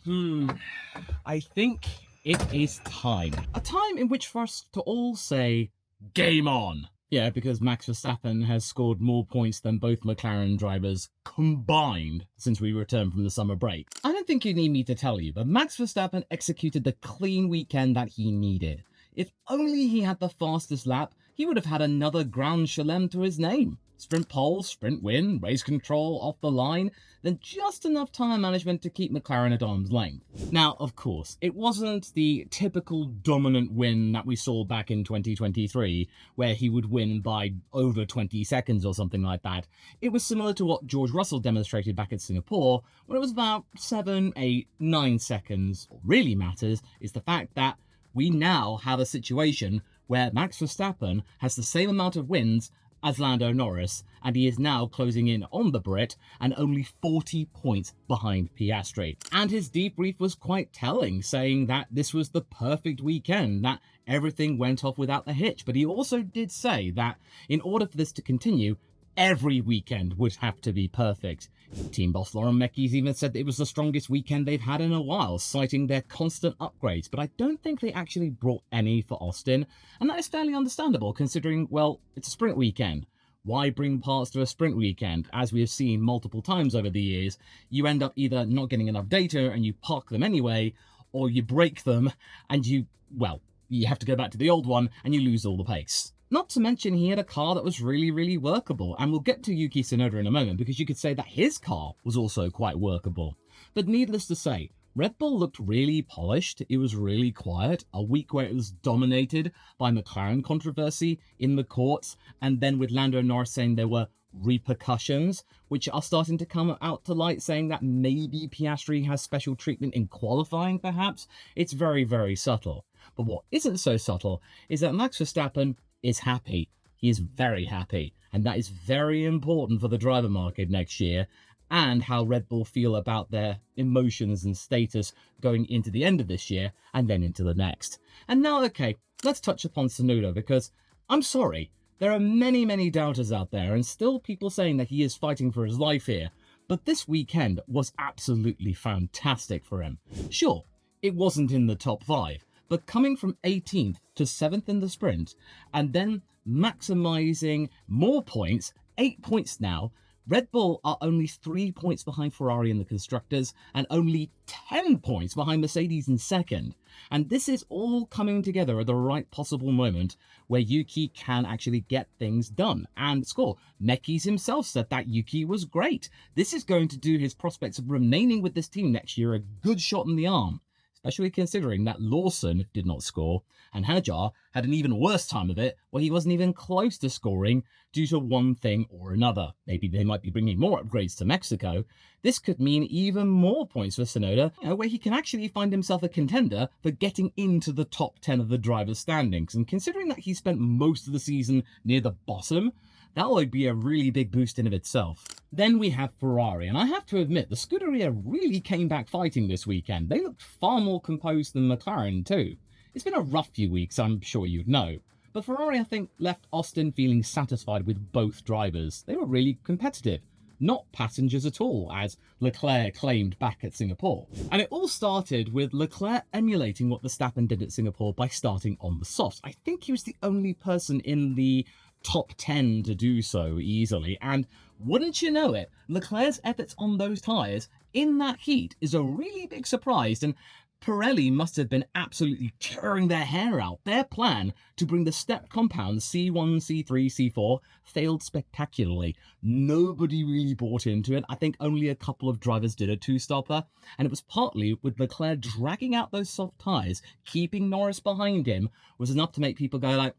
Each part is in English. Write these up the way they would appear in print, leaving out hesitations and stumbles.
I think it is time. A time in which for us to all say, game on. Yeah, because Max Verstappen has scored more points than both McLaren drivers combined since we returned from the summer break. I don't think you need me to tell you, but Max Verstappen executed the clean weekend that he needed. If only he had the fastest lap, he would have had another Grand Chelem to his name. Sprint pole, sprint win, race control off the line, then just enough tyre management to keep McLaren at arm's length. Now, of course, it wasn't the typical dominant win that we saw back in 2023, where he would win by over 20 seconds or something like that. It was similar to what George Russell demonstrated back at Singapore, when it was about 7, 8, 9 seconds. What really matters is the fact that we now have a situation where Max Verstappen has the same amount of wins as Lando Norris, and he is now closing in on the Brit and only 40 points behind Piastri. And his debrief was quite telling, saying that this was the perfect weekend, that everything went off without a hitch. But he also did say that in order for this to continue, every weekend would have to be perfect. Team boss Laurent Mekies even said that it was the strongest weekend they've had in a while, citing their constant upgrades, but I don't think they actually brought any for Austin, and that is fairly understandable considering, well, it's a sprint weekend. Why bring parts to a sprint weekend? As we have seen multiple times over the years, you end up either not getting enough data and you park them anyway, or you break them and you have to go back to the old one and you lose all the pace. Not to mention he had a car that was really, really workable, and we'll get to Yuki Tsunoda in a moment because you could say that his car was also quite workable. But needless to say, Red Bull looked really polished, it was really quiet, a week where it was dominated by McLaren controversy in the courts, and then with Lando Norris saying there were repercussions, which are starting to come out to light, saying that maybe Piastri has special treatment in qualifying perhaps. It's very, very subtle. But what isn't so subtle is that Max Verstappen is happy. He is very happy, and that is very important for the driver market next year and how Red Bull feel about their emotions and status going into the end of this year and then into the next. And now, okay, let's touch upon Tsunoda, because I'm sorry, there are many, many doubters out there and still people saying that he is fighting for his life here, but this weekend was absolutely fantastic for him. Sure, it wasn't in the top 5, but coming from 18th to 7th in the sprint, and then maximising more points, 8 points now, Red Bull are only 3 points behind Ferrari in the Constructors, and only 10 points behind Mercedes in second. And this is all coming together at the right possible moment where Yuki can actually get things done and score. Mekies himself said that Yuki was great. This is going to do his prospects of remaining with this team next year a good shot in the arm, especially considering that Lawson did not score, and Hajar had an even worse time of it, where he wasn't even close to scoring due to one thing or another. Maybe they might be bringing more upgrades to Mexico. This could mean even more points for Tsunoda, where he can actually find himself a contender for getting into the top 10 of the drivers' standings. And considering that he spent most of the season near the bottom, that would be a really big boost in of itself. Then we have Ferrari, and I have to admit, the Scuderia really came back fighting this weekend. They looked far more composed than McLaren too. It's been a rough few weeks, I'm sure you'd know. But Ferrari, I think, left Austin feeling satisfied with both drivers. They were really competitive. Not passengers at all, as Leclerc claimed back at Singapore. And it all started with Leclerc emulating what Verstappen did at Singapore by starting on the softs. I think he was the only person in the top 10 to do so easily, and wouldn't you know it, Leclerc's efforts on those tyres in that heat is a really big surprise, and Pirelli must have been absolutely tearing their hair out. Their plan to bring the step compounds C1, C3, C4 failed spectacularly. Nobody really bought into it. I think only a couple of drivers did a two-stopper, and it was partly with Leclerc dragging out those soft tyres, keeping Norris behind him, was enough to make people go like,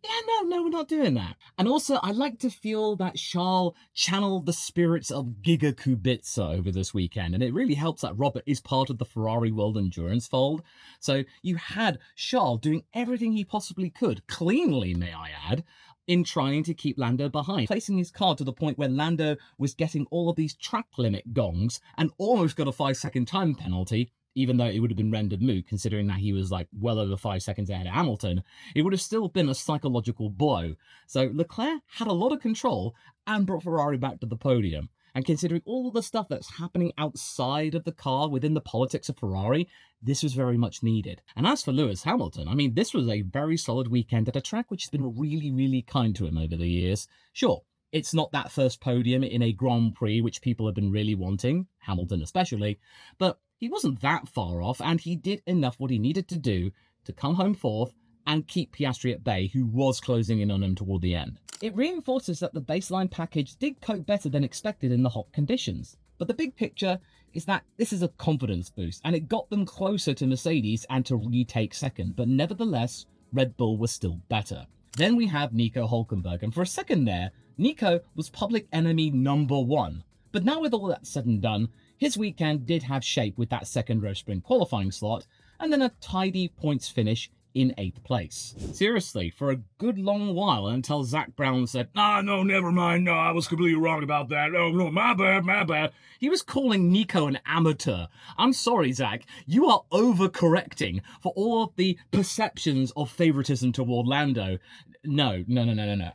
yeah, no, we're not doing that. And also, I like to feel that Charles channeled the spirits of Giga Kubica over this weekend, and it really helps that Robert is part of the Ferrari World Endurance fold. So you had Charles doing everything he possibly could, cleanly, may I add, in trying to keep Lando behind, placing his car to the point where Lando was getting all of these track limit gongs and almost got a 5-second time penalty, even though it would have been rendered moot, considering that he was like well over 5 seconds ahead of Hamilton. It would have still been a psychological blow. So Leclerc had a lot of control and brought Ferrari back to the podium. And considering all the stuff that's happening outside of the car within the politics of Ferrari, this was very much needed. And as for Lewis Hamilton, I mean, this was a very solid weekend at a track which has been really, really kind to him over the years. Sure, it's not that first podium in a Grand Prix which people have been really wanting, Hamilton especially, but he wasn't that far off, and he did enough what he needed to do to come home fourth and keep Piastri at bay, who was closing in on him toward the end. It reinforces that the baseline package did cope better than expected in the hot conditions. But the big picture is that this is a confidence boost, and it got them closer to Mercedes and to retake second, but nevertheless, Red Bull was still better. Then we have Nico Hulkenberg, and for a second there, Nico was public enemy number one. But now with all that said and done, his weekend did have shape with that second row sprint qualifying slot, and then a tidy points finish in 8th place. Seriously, for a good long while until Zach Brown said, no, never mind, no, I was completely wrong about that, no, my bad. He was calling Nico an amateur. I'm sorry, Zach, you are overcorrecting for all of the perceptions of favoritism toward Lando. No.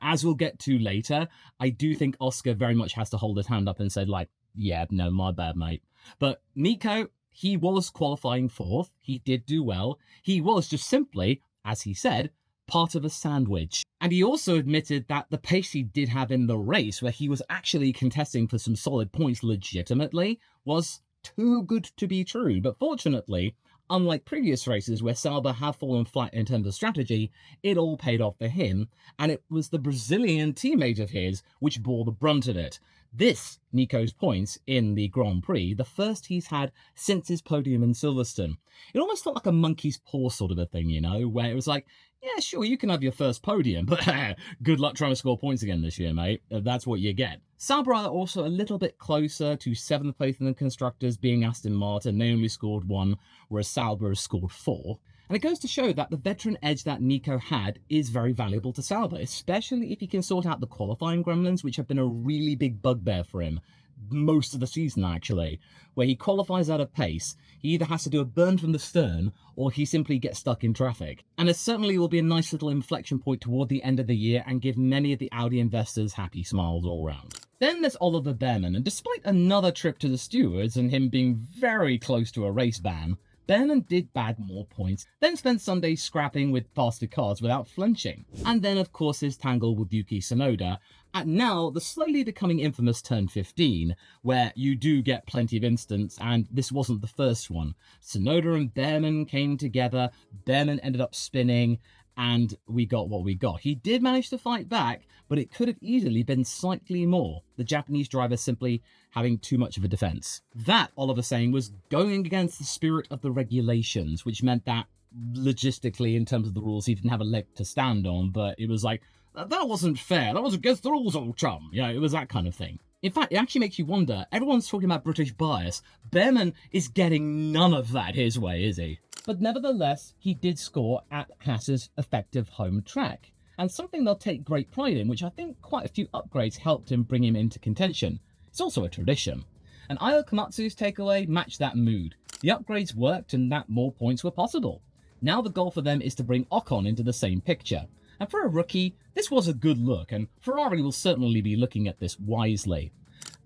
As we'll get to later, I do think Oscar very much has to hold his hand up and say, like, yeah, no, my bad, mate. But Nico, he was qualifying fourth. He did do well. He was just simply, as he said, part of a sandwich. And he also admitted that the pace he did have in the race, where he was actually contesting for some solid points legitimately, was too good to be true. But fortunately, unlike previous races where Sauber have fallen flat in terms of strategy, it all paid off for him, and it was the Brazilian teammate of his which bore the brunt of it. This, Nico's points in the Grand Prix, the first he's had since his podium in Silverstone. It almost felt like a monkey's paw sort of a thing, you know, where it was like, yeah, sure, you can have your first podium, but good luck trying to score points again this year, mate. That's what you get. Sauber are also a little bit closer to 7th place in the constructors, being Aston Martin. They only scored 1, whereas Sauber has scored 4. And it goes to show that the veteran edge that Nico had is very valuable to Sauber, especially if he can sort out the qualifying gremlins, which have been a really big bugbear for him most of the season, actually, where he qualifies out of pace. He either has to do a burn from the stern, or he simply gets stuck in traffic. And it certainly will be a nice little inflection point toward the end of the year and give many of the Audi investors happy smiles all round. Then there's Oliver Bearman, and despite another trip to the stewards and him being very close to a race ban, Bearman did bag more points, then spent Sunday scrapping with faster cars without flinching. And then, of course, his tangle with Yuki Tsunoda, at now the slowly becoming infamous turn 15, where you do get plenty of instants, and this wasn't the first one. Tsunoda and Bearman came together, Bearman ended up spinning, and we got what we got. He did manage to fight back, but it could have easily been slightly more, the Japanese driver simply having too much of a defense. That, Oliver saying, was going against the spirit of the regulations, which meant that logistically, in terms of the rules, he didn't have a leg to stand on, but it was like, that wasn't fair, that was against the rules, old chum. You know, it was that kind of thing. In fact, it actually makes you wonder, everyone's talking about British bias, Bearman is getting none of that his way, is he? But nevertheless, he did score at Haas's effective home track, and something they'll take great pride in, which I think quite a few upgrades helped him bring him into contention. It's also a tradition. And Ayo Komatsu's takeaway matched that mood. The upgrades worked and that more points were possible. Now the goal for them is to bring Ocon into the same picture. And for a rookie, this was a good look, and Ferrari will certainly be looking at this wisely.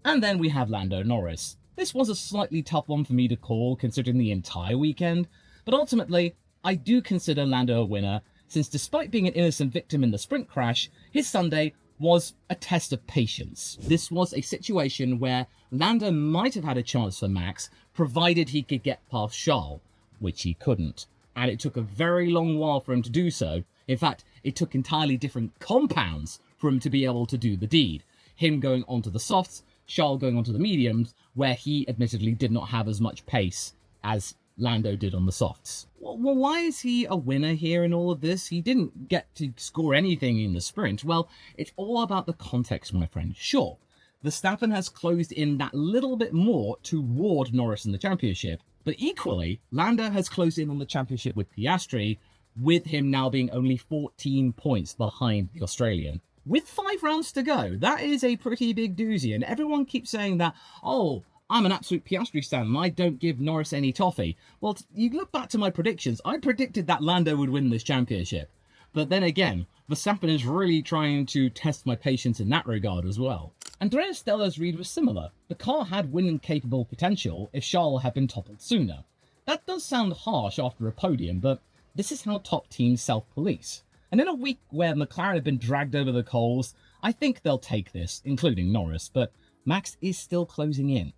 And then we have Lando Norris. This was a slightly tough one for me to call, considering the entire weekend, but ultimately, I do consider Lando a winner, since despite being an innocent victim in the sprint crash, his Sunday was a test of patience. This was a situation where Lando might have had a chance for Max, provided he could get past Charles, which he couldn't. And it took a very long while for him to do so. In fact, it took entirely different compounds for him to be able to do the deed. Him going onto the softs, Charles going onto the mediums, where he admittedly did not have as much pace as Lando did on the softs. Well, why is he a winner here in all of this? He didn't get to score anything in the sprint. Well, it's all about the context, my friend. Sure, Verstappen has closed in that little bit more to ward Norris in the championship, but equally, Lando has closed in on the championship with Piastri, with him now being only 14 points behind the Australian. With 5 rounds to go, that is a pretty big doozy, and everyone keeps saying that, oh, I'm an absolute Piastri stan and I don't give Norris any toffee. Well, you look back to my predictions, I predicted that Lando would win this championship. But then again, Verstappen is really trying to test my patience in that regard as well. Andrea Stella's read was similar. The car had winning-capable potential if Charles had been toppled sooner. That does sound harsh after a podium, but this is how top teams self-police. And in a week where McLaren have been dragged over the coals, I think they'll take this, including Norris, but Max is still closing in.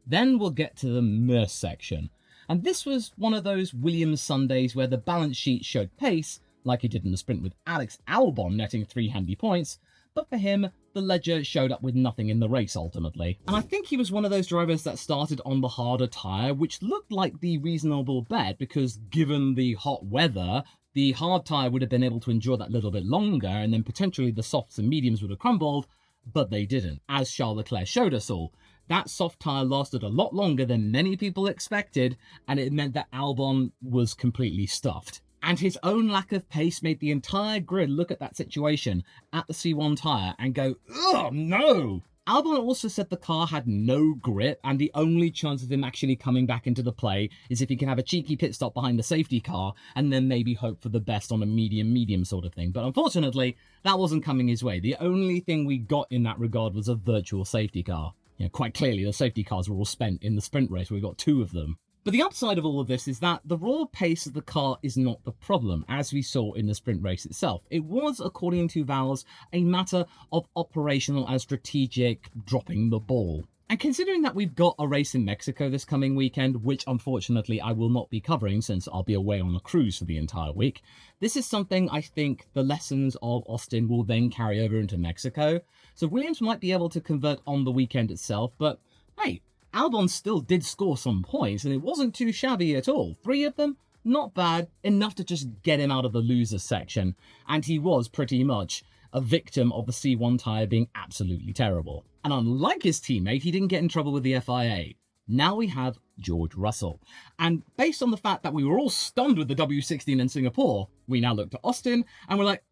Then we'll get to the Merce section. And this was one of those Williams Sundays where the balance sheet showed pace, like it did in the sprint with Alex Albon netting 3 handy points, but for him, the ledger showed up with nothing in the race ultimately. And I think he was one of those drivers that started on the harder tyre, which looked like the reasonable bet because given the hot weather, the hard tyre would have been able to endure that little bit longer and then potentially the softs and mediums would have crumbled, but they didn't, as Charles Leclerc showed us all. That soft tyre lasted a lot longer than many people expected, and it meant that Albon was completely stuffed. And his own lack of pace made the entire grid look at that situation at the C1 tyre and go, "Ugh, no!" Albon also said the car had no grip, and the only chance of him actually coming back into the play is if he can have a cheeky pit stop behind the safety car and then maybe hope for the best on a medium-medium sort of thing. But unfortunately, that wasn't coming his way. The only thing we got in that regard was a virtual safety car. Quite clearly, the safety cars were all spent in the sprint race. We got 2 of them. But the upside of all of this is that the raw pace of the car is not the problem, as we saw in the sprint race itself. It was, according to VALS, a matter of operational and strategic dropping the ball. And considering that we've got a race in Mexico this coming weekend, which unfortunately I will not be covering since I'll be away on a cruise for the entire week, this is something I think the lessons of Austin will then carry over into Mexico. So Williams might be able to convert on the weekend itself, but hey, Albon still did score some points, and it wasn't too shabby at all. 3 of them, not bad, enough to just get him out of the loser section, and he was pretty much a victim of the C1 tyre being absolutely terrible. And unlike his teammate, he didn't get in trouble with the FIA. Now we have George Russell. And based on the fact that we were all stunned with the W16 in Singapore, we now look to Austin, and we're like,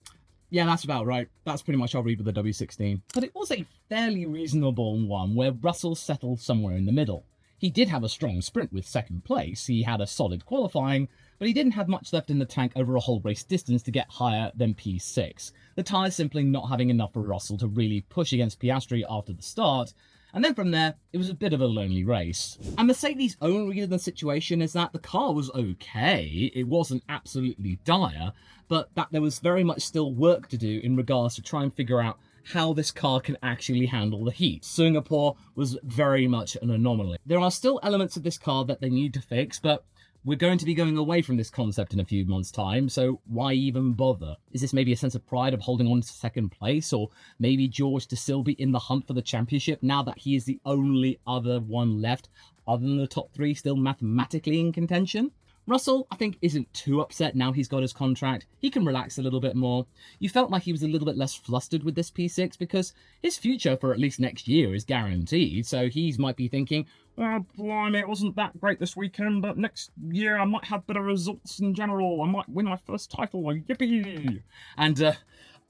yeah, that's about right. That's pretty much our read with the W16. But it was a fairly reasonable one where Russell settled somewhere in the middle. He did have a strong sprint with 2nd place. He had a solid qualifying, but he didn't have much left in the tank over a whole race distance to get higher than P6. The tyres simply not having enough for Russell to really push against Piastri after the start. And then from there, it was a bit of a lonely race. And Mercedes' own read of the situation is that the car was okay, it wasn't absolutely dire, but that there was very much still work to do in regards to try and figure out how this car can actually handle the heat. Singapore was very much an anomaly. There are still elements of this car that they need to fix, but we're going to be going away from this concept in a few months' time, so why even bother? Is this maybe a sense of pride of holding on to 2nd place, or maybe George to still be in the hunt for the championship now that he is the only other one left, other than the top 3 still mathematically in contention? Russell, I think, isn't too upset now he's got his contract. He can relax a little bit more. You felt like he was a little bit less flustered with this P6 because his future for at least next year is guaranteed, so he might be thinking, oh, blimey, it wasn't that great this weekend, but next year I might have better results in general. I might win my first title, yippee! And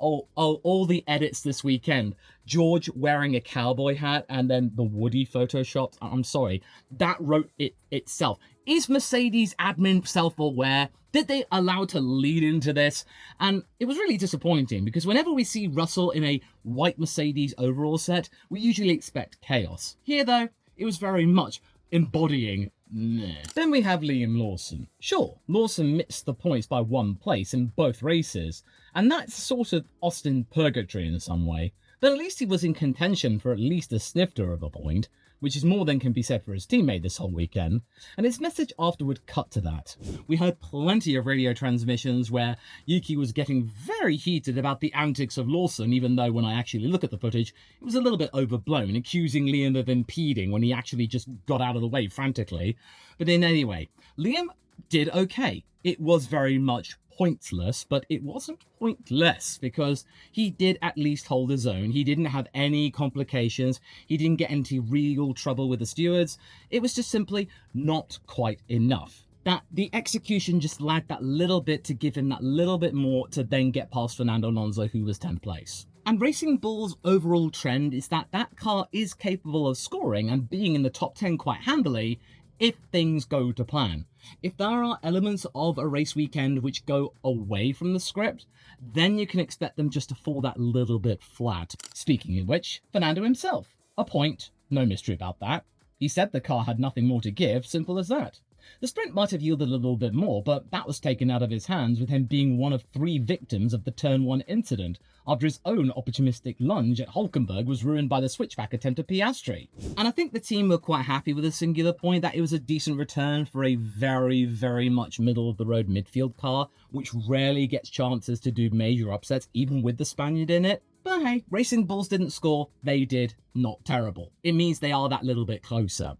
all the edits this weekend. George wearing a cowboy hat and then the Woody photoshopped. I'm sorry, that wrote it itself. Is Mercedes admin self-aware? Did they allow to lead into this? And it was really disappointing because whenever we see Russell in a white Mercedes overall set, we usually expect chaos. Here though, it was very much embodying meh. Then we have Liam Lawson. Sure, Lawson missed the points by 1 place in both races, and that's sort of Austin purgatory in some way, but at least he was in contention for at least a snifter of a point, which is more than can be said for his teammate this whole weekend, and his message afterward cut to that. We heard plenty of radio transmissions where Yuki was getting very heated about the antics of Lawson, even though when I actually look at the footage, it was a little bit overblown, accusing Liam of impeding when he actually just got out of the way frantically. But in any way, Liam did okay. It was very much pointless, but it wasn't pointless because he did at least hold his own. He didn't have any complications. He didn't get into real trouble with the stewards. It was just simply not quite enough. That the execution just lagged that little bit to give him that little bit more to then get past Fernando Alonso, who was 10th place. And Racing Bull's overall trend is that that car is capable of scoring and being in the top 10 quite handily if things go to plan. If there are elements of a race weekend which go away from the script, then you can expect them just to fall that little bit flat. Speaking of which, Fernando himself. A point, no mystery about that. He said the car had nothing more to give, simple as that. The sprint might have yielded a little bit more, but that was taken out of his hands with him being one of 3 victims of the Turn 1 incident, after his own opportunistic lunge at Hulkenberg was ruined by the switchback attempt at Piastri. And I think the team were quite happy with the singular point that it was a decent return for a very, very much middle-of-the-road midfield car, which rarely gets chances to do major upsets, even with the Spaniard in it. But hey, Racing Bulls didn't score, they did. Not terrible. It means they are that little bit closer.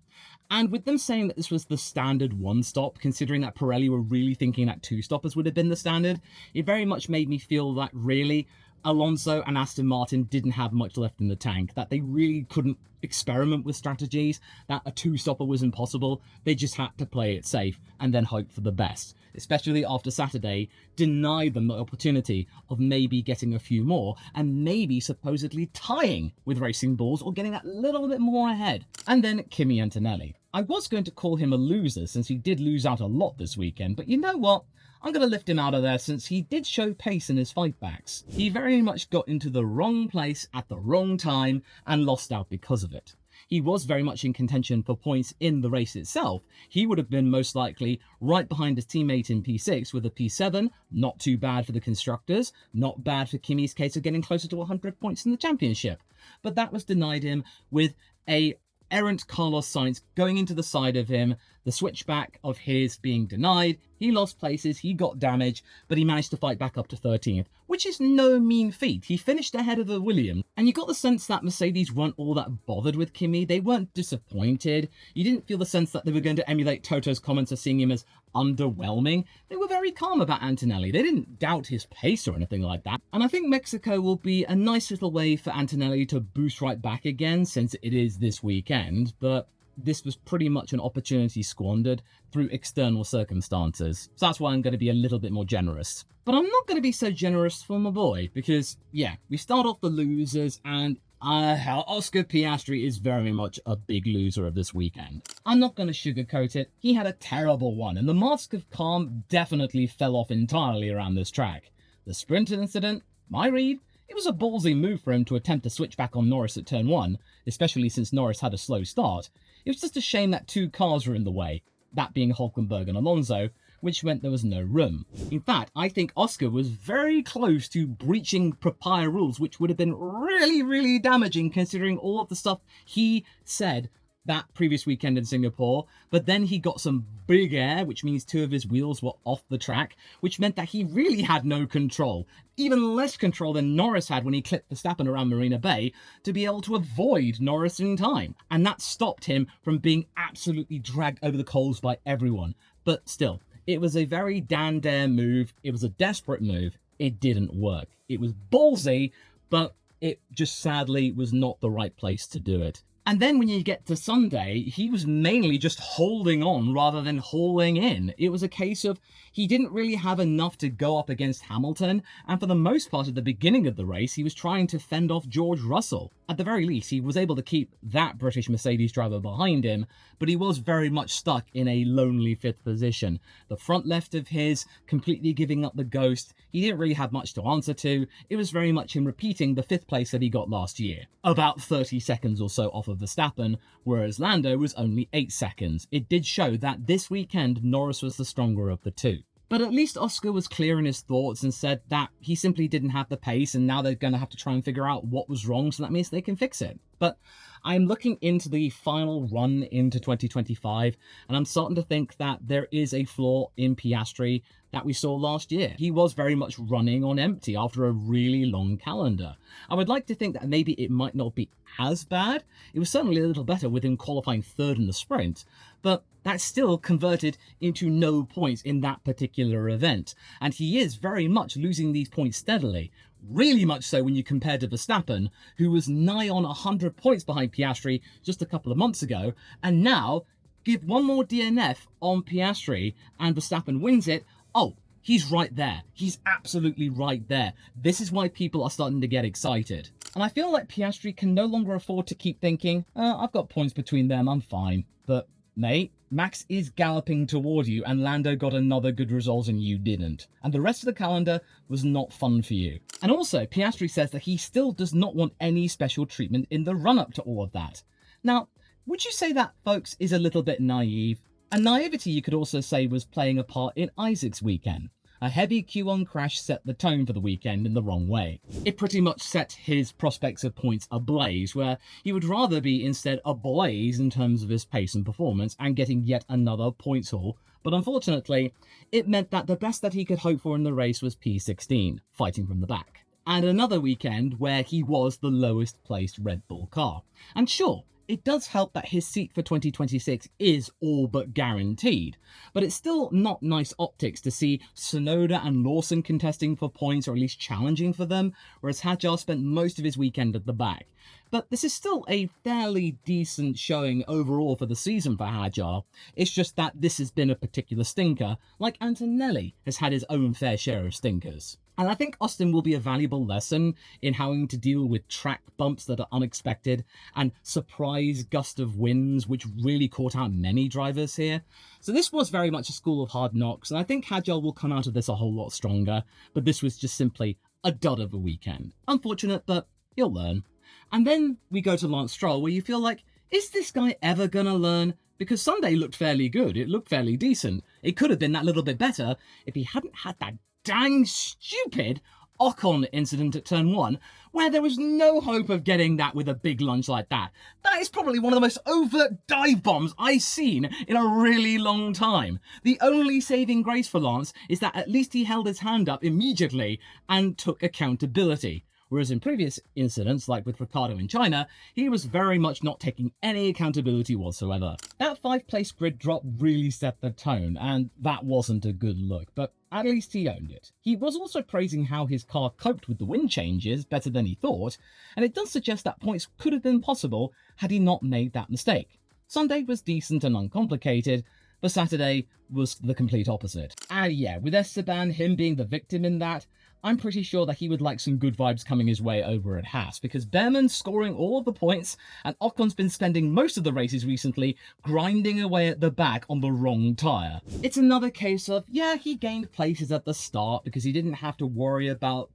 And with them saying that this was the standard 1-stop, considering that Pirelli were really thinking that 2-stoppers would have been the standard, it very much made me feel that really Alonso and Aston Martin didn't have much left in the tank, that they really couldn't experiment with strategies, that a 2-stopper was impossible. They just had to play it safe and then hope for the best, especially after Saturday denied them the opportunity of maybe getting a few more and maybe supposedly tying with Racing Bulls or getting that little bit more ahead. And then Kimi Antonelli. I was going to call him a loser since he did lose out a lot this weekend, but you know what? I'm going to lift him out of there since he did show pace in his fightbacks. He very much got into the wrong place at the wrong time and lost out because of it. He was very much in contention for points in the race itself. He would have been most likely right behind his teammate in P6 with a P7, not too bad for the constructors, not bad for Kimi's case of getting closer to 100 points in the championship. But that was denied him with a errant Carlos Sainz going into the side of him, the switchback of his being denied. He lost places, he got damage, but he managed to fight back up to 13th, which is no mean feat. He finished ahead of the Williams, and you got the sense that Mercedes weren't all that bothered with Kimi. They weren't disappointed. You didn't feel the sense that they were going to emulate Toto's comments of seeing him as underwhelming. They were very calm about Antonelli. They didn't doubt his pace or anything like that. And I think Mexico will be a nice little way for Antonelli to boost right back again, since it is this weekend, but this was pretty much an opportunity squandered through external circumstances. So that's why I'm going to be a little bit more generous. But I'm not going to be so generous for my boy, because, yeah, we start off the losers, and Oscar Piastri is very much a big loser of this weekend. I'm not going to sugarcoat it. He had a terrible one, and the mask of calm definitely fell off entirely around this track. The sprint incident, my read, it was a ballsy move for him to attempt to switch back on Norris at turn 1, especially since Norris had a slow start. It was just a shame that 2 cars were in the way, that being Hulkenberg and Alonso, which meant there was no room. In fact, I think Oscar was very close to breaching prior rules, which would have been really, really damaging considering all of the stuff he said that previous weekend in Singapore, but then he got some big air, which means 2 of his wheels were off the track, which meant that he really had no control, even less control than Norris had when he clipped Verstappen around Marina Bay to be able to avoid Norris in time. And that stopped him from being absolutely dragged over the coals by everyone. But still, it was a very Dan Dare move. It was a desperate move. It didn't work. It was ballsy, but it just sadly was not the right place to do it. And then when you get to Sunday, he was mainly just holding on rather than hauling in. It was a case of he didn't really have enough to go up against Hamilton, and for the most part at the beginning of the race, he was trying to fend off George Russell. At the very least, he was able to keep that British Mercedes driver behind him, but he was very much stuck in a lonely 5th position. The front left of his completely giving up the ghost. He didn't really have much to answer to. It was very much him repeating the 5th place that he got last year, about 30 seconds or so off of Verstappen, whereas Lando was only 8 seconds. It did show that this weekend Norris was the stronger of the 2. But at least Oscar was clear in his thoughts and said that he simply didn't have the pace, and now they're going to have to try and figure out what was wrong, so that means they can fix it. But I'm looking into the final run into 2025, and I'm starting to think that there is a flaw in Piastri that we saw last year. He was very much running on empty after a really long calendar. I would like to think that maybe it might not be as bad. It was certainly a little better with him qualifying 3rd in the sprint, but that still converted into no points in that particular event. And he is very much losing these points steadily. Really much so when you compare to Verstappen, who was nigh on 100 points behind Piastri just a couple of months ago, and now give one more DNF on Piastri and Verstappen wins it. Oh, he's right there. He's absolutely right there. This is why people are starting to get excited. And I feel like Piastri can no longer afford to keep thinking, I've got points between them, I'm fine. But mate, Max is galloping toward you and Lando got another good result and you didn't. And the rest of the calendar was not fun for you. And also, Piastri says that he still does not want any special treatment in the run-up to all of that. Now, would you say that, folks, is a little bit naive? And naivety, you could also say, was playing a part in Isaac's weekend. A heavy Q1 crash set the tone for the weekend in the wrong way. It pretty much set his prospects of points ablaze, where he would rather be instead ablaze in terms of his pace and performance and getting yet another points haul. But unfortunately, it meant that the best that he could hope for in the race was P16, fighting from the back. And another weekend where he was the lowest placed Red Bull car. And sure, it does help that his seat for 2026 is all but guaranteed, but it's still not nice optics to see Tsunoda and Lawson contesting for points, or at least challenging for them, whereas Hadjar spent most of his weekend at the back. But this is still a fairly decent showing overall for the season for Hadjar. It's just that this has been a particular stinker, like Antonelli has had his own fair share of stinkers. And I think Austin will be a valuable lesson in having to deal with track bumps that are unexpected and surprise gust of winds, which really caught out many drivers here. So this was very much a school of hard knocks, and I think Hadjar will come out of this a whole lot stronger, but this was just simply a dud of a weekend. Unfortunate, but you'll learn. And then we go to Lance Stroll, where you feel like, is this guy ever gonna learn? Because Sunday looked fairly good, it looked fairly decent. It could have been that little bit better if he hadn't had that dang stupid Ocon incident at turn 1, where there was no hope of getting that with a big lunge like that. That is probably one of the most overt dive bombs I've seen in a really long time. The only saving grace for Lance is that at least he held his hand up immediately and took accountability. Whereas in previous incidents, like with Ricciardo in China, he was very much not taking any accountability whatsoever. That 5th-place grid drop really set the tone, and that wasn't a good look, but at least he owned it. He was also praising how his car coped with the wind changes better than he thought, and it does suggest that points could have been possible had he not made that mistake. Sunday was decent and uncomplicated, but Saturday was the complete opposite. And yeah, with Esteban, him being the victim in that, I'm pretty sure that he would like some good vibes coming his way over at Haas, because Bearman's scoring all of the points, and Ocon's been spending most of the races recently grinding away at the back on the wrong tyre. It's another case of, yeah, he gained places at the start because he didn't have to worry about,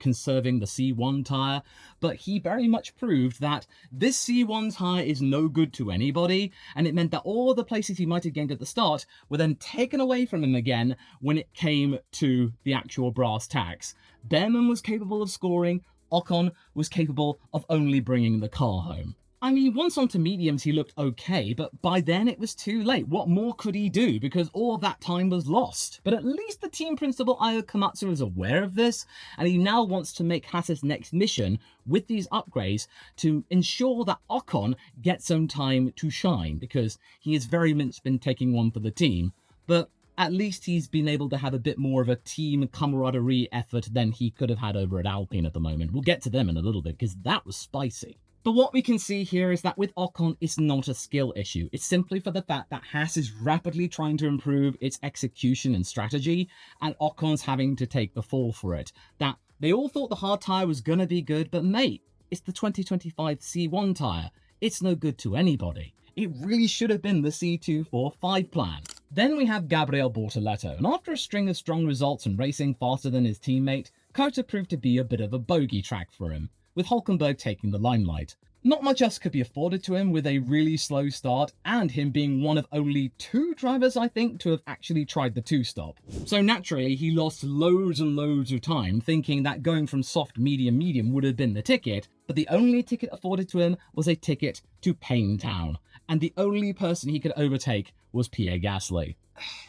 conserving the C1 tyre, but he very much proved that this C1 tyre is no good to anybody, and it meant that all the places he might have gained at the start were then taken away from him again when it came to the actual brass tacks. Bearman was capable of scoring, Ocon was capable of only bringing the car home. I mean, once onto mediums he looked okay, but by then it was too late. What more could he do? Because all of that time was lost. But at least the team principal Ayo Komatsu is aware of this, and he now wants to make Haas's next mission with these upgrades to ensure that Ocon gets some time to shine, because he has very much been taking one for the team. But at least he's been able to have a bit more of a team camaraderie effort than he could have had over at Alpine at the moment. We'll get to them in a little bit, because that was spicy. But what we can see here is that with Ocon, it's not a skill issue. It's simply for the fact that Haas is rapidly trying to improve its execution and strategy, and Ocon's having to take the fall for it. That they all thought the hard tyre was going to be good, but mate, it's the 2025 C1 tyre. It's no good to anybody. It really should have been the C245 plan. Then we have Gabriel Bortoleto, and after a string of strong results and racing faster than his teammate, COTA proved to be a bit of a bogey track for him, with Hulkenberg taking the limelight. Not much else could be afforded to him with a really slow start, and him being one of only 2 drivers, I think, to have actually tried the 2-stop. So naturally, he lost loads and loads of time thinking that going from soft, medium would have been the ticket, but the only ticket afforded to him was a ticket to Payne Town, and the only person he could overtake was Pierre Gasly.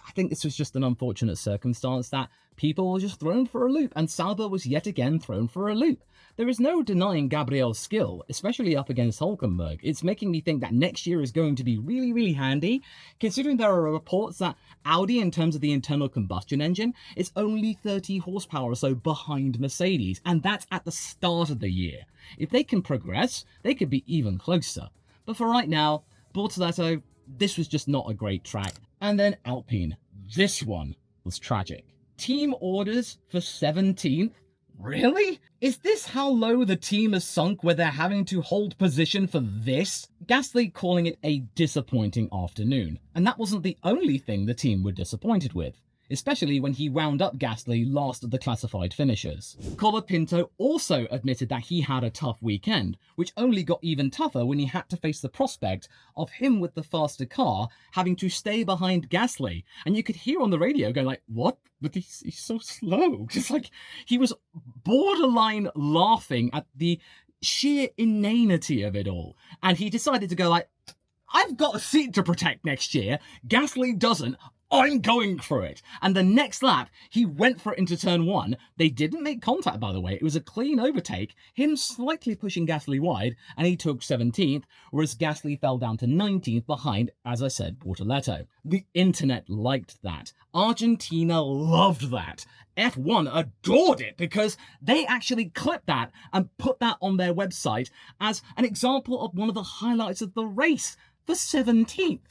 I think this was just an unfortunate circumstance that people were just thrown for a loop, and Sauber was yet again thrown for a loop. There is no denying Gabriel's skill, especially up against Hulkenberg. It's making me think that next year is going to be really, really handy, considering there are reports that Audi, in terms of the internal combustion engine, is only 30 horsepower or so behind Mercedes, and that's at the start of the year. If they can progress, they could be even closer. But for right now, Bortoleto, this was just not a great track. And then Alpine. This one was tragic. Team orders for 17th? Really? Is this how low the team has sunk where they're having to hold position for this? Gasly calling it a disappointing afternoon. And that wasn't the only thing the team were disappointed with, especially when he wound up Gasly last of the classified finishers. Colapinto also admitted that he had a tough weekend, which only got even tougher when he had to face the prospect of him with the faster car having to stay behind Gasly. And you could hear on the radio going like, what? But he's so slow. Just like, he was borderline laughing at the sheer inanity of it all. And he decided to go like, I've got a seat to protect next year. Gasly doesn't. I'm going for it. And the next lap, he went for it into turn 1. They didn't make contact, by the way. It was a clean overtake, him slightly pushing Gasly wide, and he took 17th, whereas Gasly fell down to 19th behind, as I said, Bortoleto. The internet liked that. Argentina loved that. F1 adored it because they actually clipped that and put that on their website as an example of one of the highlights of the race. For 17th.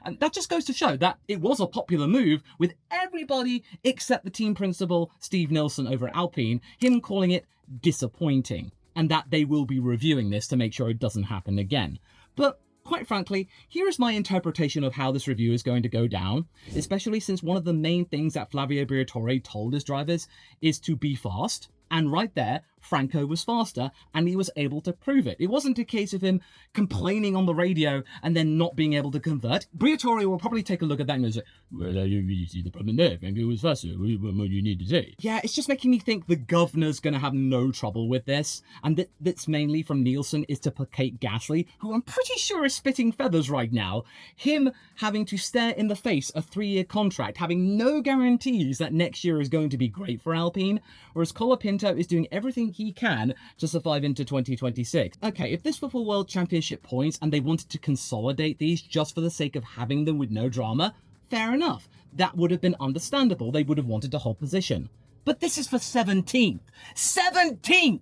And that just goes to show that it was a popular move with everybody except the team principal, Steve Nielsen over at Alpine, him calling it disappointing, and that they will be reviewing this to make sure it doesn't happen again. But quite frankly, here is my interpretation of how this review is going to go down, especially since one of the main things that Flavio Briatore told his drivers is to be fast. And right there, Franco was faster, and he was able to prove it. It wasn't a case of him complaining on the radio and then not being able to convert. Briatore will probably take a look at that and go, well, you see the problem there. Franco was faster. What do you need to say? Yeah, it's just making me think the governor's going to have no trouble with this. And that's mainly from Nielsen is to placate Gasly, who I'm pretty sure is spitting feathers right now. Him having to stare in the face a 3-year contract, having no guarantees that next year is going to be great for Alpine, whereas Colapinto is doing everything he can to survive into 2026. Okay, if this were for World Championship points and they wanted to consolidate these just for the sake of having them with no drama, fair enough. That would have been understandable. They would have wanted to hold position. But this is for 17th. 17th!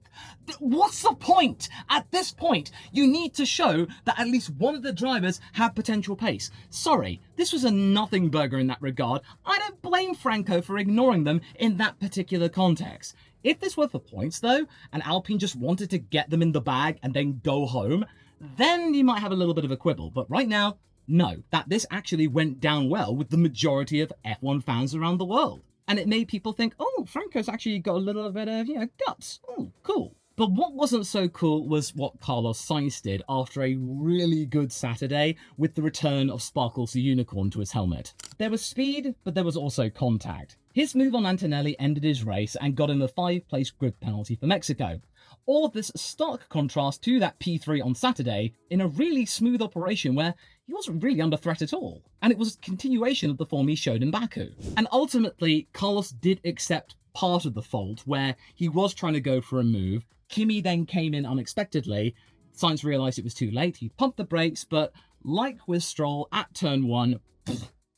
What's the point? At this point, you need to show that at least one of the drivers have potential pace. Sorry, this was a nothing burger in that regard. I don't blame Franco for ignoring them in that particular context. If this were for points though, and Alpine just wanted to get them in the bag and then go home, then you might have a little bit of a quibble. But right now, no, that this actually went down well with the majority of F1 fans around the world. And it made people think, oh, Franco's actually got a little bit of, guts. Oh, cool. But what wasn't so cool was what Carlos Sainz did after a really good Saturday with the return of Sparkles the Unicorn to his helmet. There was speed, but there was also contact. His move on Antonelli ended his race and got him a 5-place grid penalty for Mexico. All of this stark contrast to that P3 on Saturday in a really smooth operation where he wasn't really under threat at all. And it was a continuation of the form he showed in Baku. And ultimately, Carlos did accept part of the fault where he was trying to go for a move. Kimi then came in unexpectedly. Sainz realised it was too late. He pumped the brakes, but like with Stroll at turn 1,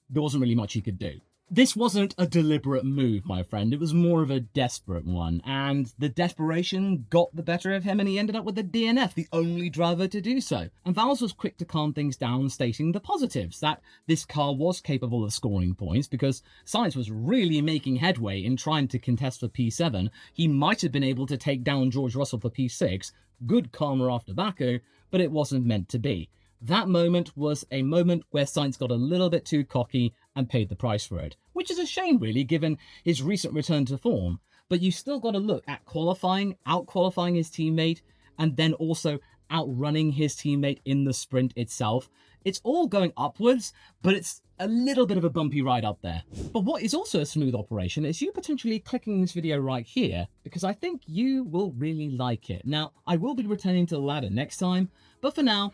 there wasn't really much he could do. This wasn't a deliberate move, my friend. It was more of a desperate one, and the desperation got the better of him, and he ended up with a DNF, the only driver to do so. And Vowles was quick to calm things down, stating the positives, that this car was capable of scoring points, because Sainz was really making headway in trying to contest for P7. He might have been able to take down George Russell for P6, good karma after Baku, but it wasn't meant to be. That moment was a moment where Sainz got a little bit too cocky and paid the price for it, which is a shame really given his recent return to form. But you still got to look at qualifying, out-qualifying his teammate, and then also outrunning his teammate in the sprint itself. It's all going upwards, but it's a little bit of a bumpy ride up there. But what is also a smooth operation is you potentially clicking this video right here, because I think you will really like it. Now, I will be returning to the ladder next time, but for now,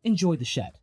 enjoy the shed.